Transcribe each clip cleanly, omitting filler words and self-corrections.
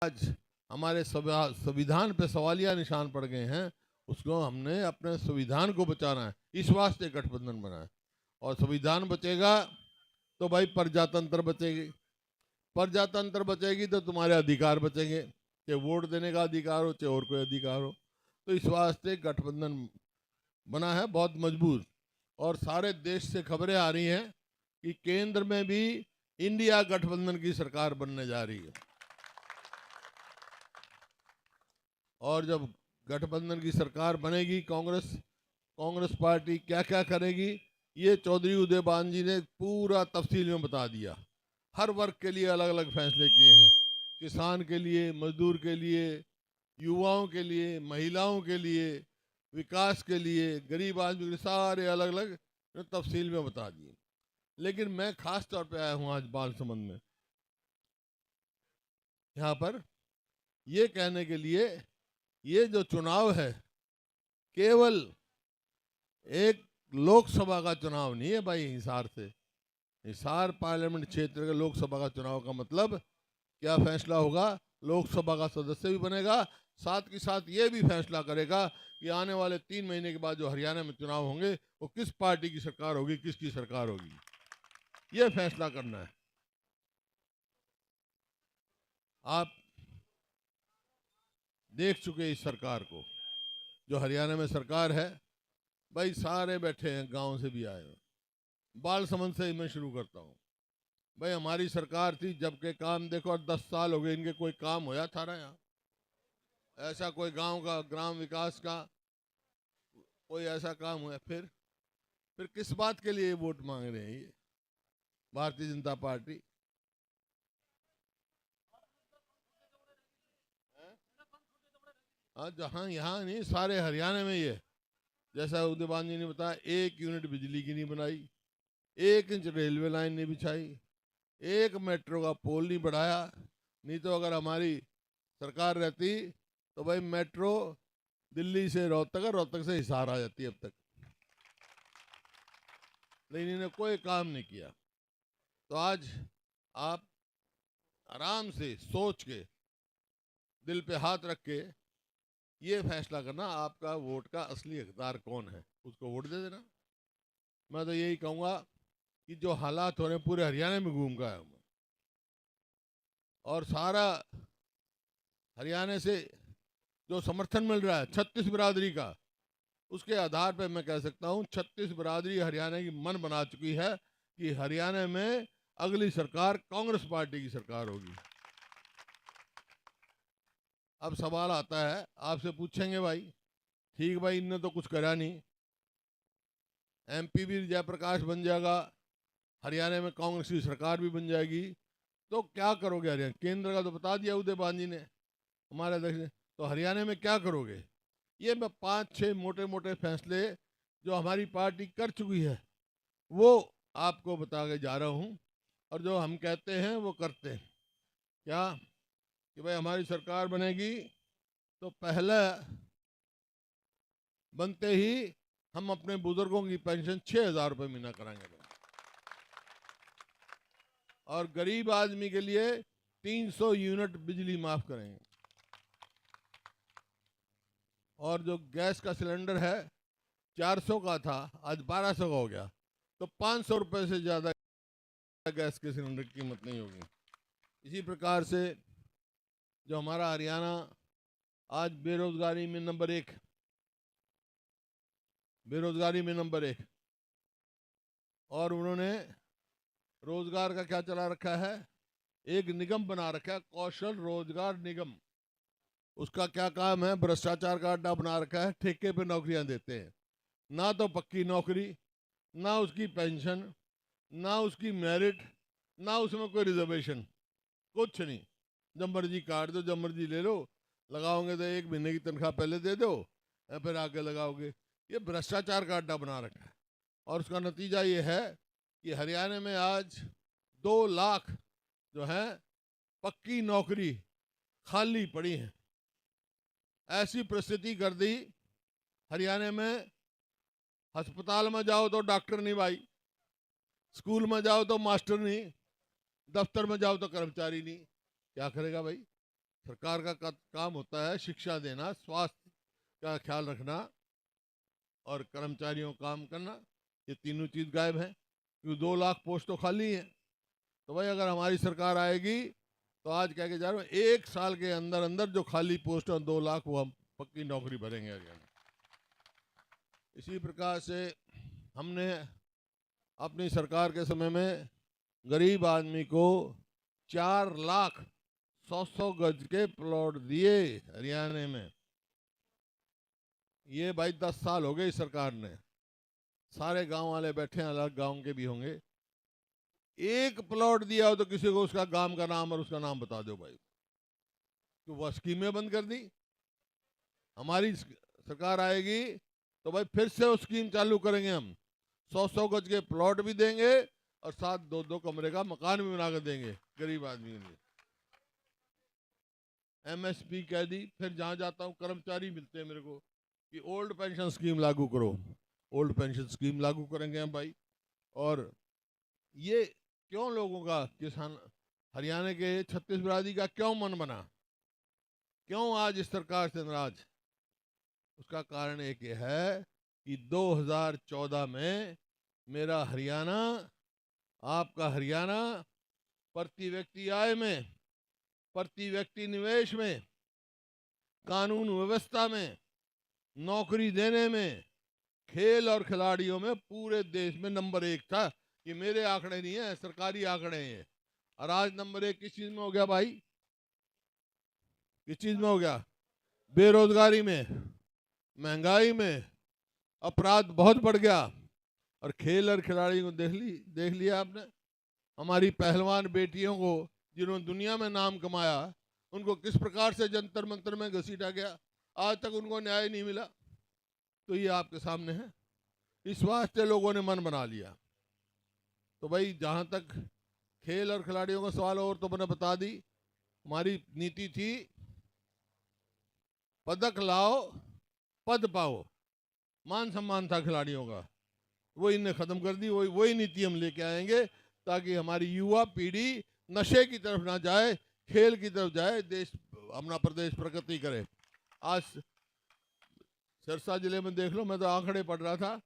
आज हमारे संविधान पे सवालिया निशान पड़ गए हैं, उसको हमने अपने संविधान को बचाना है, इस वास्ते गठबंधन बना है। और संविधान बचेगा तो भाई प्रजातंत्र बचेगी, प्रजातंत्र बचेगी तो तुम्हारे अधिकार बचेंगे, चाहे वोट देने का अधिकार हो चाहे और कोई अधिकार हो। तो इस वास्ते गठबंधन बना है बहुत मजबूत। और सारे देश से खबरें आ रही हैं कि केंद्र में भी इंडिया गठबंधन की सरकार बनने जा रही है। और जब गठबंधन की सरकार बनेगी, कांग्रेस पार्टी क्या क्या करेगी, ये चौधरी उदयभान जी ने पूरा तफसील में बता दिया। हर वर्ग के लिए अलग अलग फैसले किए हैं, किसान के लिए, मजदूर के लिए, युवाओं के लिए, महिलाओं के लिए, विकास के लिए, गरीब आदमी के लिए, सारे अलग अलग तफसील में बता दिए। लेकिन मैं खास तौर पे आया हूं आज बालसमंद में, यहाँ पर ये कहने के लिए, ये जो चुनाव है केवल एक लोकसभा का चुनाव नहीं है भाई। हिसार पार्लियामेंट क्षेत्र के लोकसभा का चुनाव का मतलब क्या फैसला होगा, लोकसभा का सदस्य भी बनेगा, साथ के साथ ये भी फैसला करेगा कि आने वाले 3 महीने के बाद जो हरियाणा में चुनाव होंगे वो किस पार्टी की सरकार होगी, किसकी सरकार होगी, ये फैसला करना है। आप देख चुके इस सरकार को, जो हरियाणा में सरकार है भाई, सारे बैठे हैं, गांव से भी आए हैं। बालसमंद से मैं शुरू करता हूँ भाई। हमारी सरकार थी जब के काम देखो, और 10 साल हो गए इनके, कोई काम होया था ना यहाँ? ऐसा कोई गांव का, ग्राम विकास का कोई ऐसा काम हुआ? फिर किस बात के लिए वोट मांग रहे हैं ये भारतीय जनता पार्टी? हाँ, जहाँ यहाँ नहीं, सारे हरियाणा में ये, जैसा उदयभान जी ने बताया, 1 यूनिट बिजली की नहीं बनाई, 1 इंच रेलवे लाइन नहीं बिछाई, 1 मेट्रो का पोल नहीं बढ़ाया। नहीं तो अगर हमारी सरकार रहती तो भाई मेट्रो दिल्ली से रोहतक, रोहतक से हिसार आ जाती अब तक। लेकिन इन्होंने कोई काम नहीं किया। तो आज आप आराम से सोच के, दिल पे हाथ रख के ये फैसला करना, आपका वोट का असली हकदार कौन है, उसको वोट दे देना। मैं तो यही कहूँगा कि जो हालात हो रहे हैं, पूरे हरियाणा में घूम गया हूँ और सारा हरियाणा से जो समर्थन मिल रहा है 36 बिरादरी का, उसके आधार पर मैं कह सकता हूँ 36 बिरादरी हरियाणा की मन बना चुकी है कि हरियाणा में अगली सरकार कांग्रेस पार्टी की सरकार होगी। अब सवाल आता है, आपसे पूछेंगे भाई, ठीक भाई इनने तो कुछ करा नहीं, एमपी भी जयप्रकाश बन जाएगा, हरियाणा में कांग्रेस की सरकार भी बन जाएगी, तो क्या करोगे हरियाणा? केंद्र का तो बता दिया उदयभान जी ने, हमारे अध्यक्ष ने, तो हरियाणा में क्या करोगे? ये मैं 5-6 मोटे मोटे फैसले जो हमारी पार्टी कर चुकी है वो आपको बता के जा रहा हूँ, और जो हम कहते हैं वो करते हैं। क्या कि भाई हमारी सरकार बनेगी तो पहले बनते ही हम अपने बुजुर्गों की पेंशन 6,000 रुपये महीना कराएंगे, और गरीब आदमी के लिए 300 यूनिट बिजली माफ करेंगे, और जो गैस का सिलेंडर है 400 का था, आज 1200 का हो गया, तो 500 रुपये से ज़्यादा गैस के सिलेंडर की कीमत नहीं होगी। इसी प्रकार से जो हमारा हरियाणा आज बेरोजगारी में नंबर 1, बेरोजगारी में नंबर 1, और उन्होंने रोजगार का क्या चला रखा है, एक निगम बना रखा है, कौशल रोजगार निगम। उसका क्या काम है, भ्रष्टाचार का अड्डा बना रखा है, ठेके पे नौकरियां देते हैं, ना तो पक्की नौकरी, ना उसकी पेंशन, ना उसकी मेरिट, ना उसमें कोई रिजर्वेशन, कुछ नहीं। जब मर्जी काट दो, जब मर्जी ले लो, लगाओगे तो 1 महीने की तनख्वाह पहले दे दो, या फिर आगे लगाओगे। ये भ्रष्टाचार का अड्डा बना रखा है, और उसका नतीजा ये है कि हरियाणा में आज 2 लाख जो है पक्की नौकरी खाली पड़ी है। ऐसी परिस्थिति कर दी हरियाणा में, अस्पताल में जाओ तो डॉक्टर नहीं भाई, स्कूल में जाओ तो मास्टर नहीं, दफ्तर में जाओ तो कर्मचारी नहीं। क्या करेगा भाई? सरकार का काम होता है शिक्षा देना, स्वास्थ्य का ख्याल रखना और कर्मचारियों का काम करना। ये तीनों चीज गायब है, क्योंकि 2 लाख पोस्ट तो खाली है। तो भाई अगर हमारी सरकार आएगी तो आज कह के जा रहा हूँ 1 साल के अंदर अंदर जो खाली पोस्ट है 2 लाख, वो हम पक्की नौकरी भरेंगे हरियाणा। इसी प्रकार से हमने अपनी सरकार के समय में गरीब आदमी को 4 लाख 100 गज के प्लॉट दिए हरियाणा में। ये भाई 10 साल हो गए इस सरकार ने। सारे गांव वाले बैठे हैं, अलग गांव के भी होंगे। एक प्लॉट दिया हो तो किसी को उसका गांव का नाम और उसका नाम बता दो भाई। तो वह स्कीमें बंद कर दी। हमारी सरकार आएगी तो भाई फिर से वो स्कीम चालू करेंगे। हम 100 गज के प्लॉट भी देंगे और साथ 2-2 कमरे का मकान भी बना कर देंगे गरीब आदमी के लिए। MSP कह दी। फिर जहां जाता हूं कर्मचारी मिलते हैं मेरे को कि ओल्ड पेंशन स्कीम लागू करो। ओल्ड पेंशन स्कीम लागू करेंगे हम भाई। और ये क्यों लोगों का, किसान हरियाणा के 36 बिरादरी का क्यों मन बना, क्यों आज इस सरकार से नाराज? उसका कारण एक ये है कि 2014 में मेरा हरियाणा, आपका हरियाणा प्रति व्यक्ति आय में, प्रति व्यक्ति निवेश में, कानून व्यवस्था में, नौकरी देने में, खेल और खिलाड़ियों में पूरे देश में नंबर 1 था। ये मेरे आंकड़े नहीं है, सरकारी आंकड़े हैं। और आज नंबर 1 किस चीज में हो गया भाई? किस चीज में हो गया? बेरोजगारी में, महंगाई में, अपराध बहुत बढ़ गया। और खेल और खिलाड़ी को देख लिया आपने। हमारी पहलवान बेटियों को जिन्होंने दुनिया में नाम कमाया, उनको किस प्रकार से जंतर मंतर में घसीटा गया, आज तक उनको न्याय नहीं मिला। तो ये आपके सामने है। इस वास्ते लोगों ने मन बना लिया। तो भाई जहां तक खेल और खिलाड़ियों का सवाल, और तो मैंने बता दी। हमारी नीति थी पदक लाओ पद पाओ, मान सम्मान था खिलाड़ियों का। वो इनने खत्म कर दी। वही नीति हम लेके आएंगे ताकि हमारी युवा पीढ़ी नशे की तरफ ना जाए, खेल की तरफ जाए, देश, अपना प्रदेश प्रगति करे। आज सिरसा जिले में देख लो, मैं तो आंकड़े पढ़ रहा था।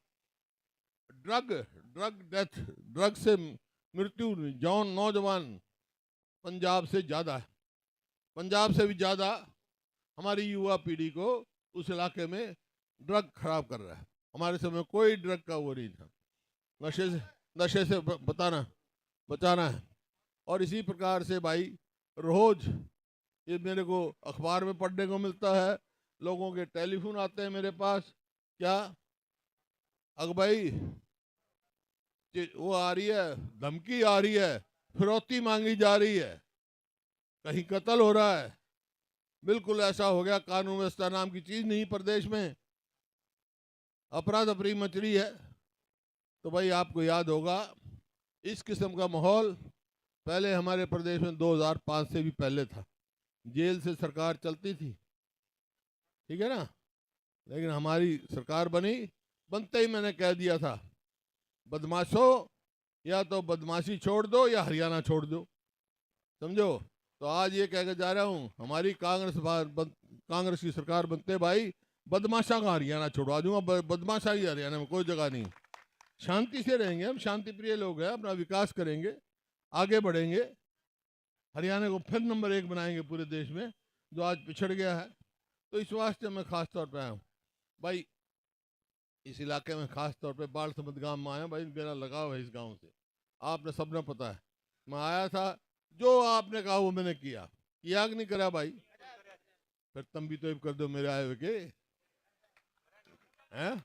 ड्रग डेथ, ड्रग से मृत्यु नौजवान पंजाब से ज्यादा है। पंजाब से भी ज्यादा हमारी युवा पीढ़ी को उस इलाके में ड्रग खराब कर रहा है। हमारे समय कोई ड्रग का वो नहीं था। नशे से बचाना है। और इसी प्रकार से भाई रोज ये मेरे को अखबार में पढ़ने को मिलता है, लोगों के टेलीफोन आते हैं मेरे पास। क्या अग भाई वो आ रही है, धमकी आ रही है, फिरौती मांगी जा रही है, कहीं कत्ल हो रहा है। बिल्कुल ऐसा हो गया, कानून व्यवस्था नाम की चीज नहीं प्रदेश में, अपराध अपरी मच रही है। तो भाई आपको याद होगा इस किस्म का माहौल पहले हमारे प्रदेश में 2005 से भी पहले था। जेल से सरकार चलती थी, ठीक है ना। लेकिन हमारी सरकार बनते ही मैंने कह दिया था, बदमाशों या तो बदमाशी छोड़ दो या हरियाणा छोड़ दो, समझो। तो आज ये कह के जा रहा हूँ, हमारी कांग्रेस की सरकार बनते भाई बदमाशा का हरियाणा छोड़वा दूंगा। बदमाशा ही हरियाणा में कोई जगह नहीं। शांति से रहेंगे, हम शांति प्रिय लोग हैं, अपना विकास करेंगे, आगे बढ़ेंगे, हरियाणा को फिर नंबर 1 बनाएंगे पूरे देश में, जो आज पिछड़ गया है। तो इस वास्ते मैं खास तौर पर आया हूँ भाई। इस इलाके में खास तौर पे बाल समद गांव में आया भाई। मेरा लगाव है इस गांव से, आपने सबने पता है। मैं आया था, जो आपने कहा वो मैंने किया कि नहीं करा भाई? फिर तुम भी तो कर दो मेरे आए हुए के हैं।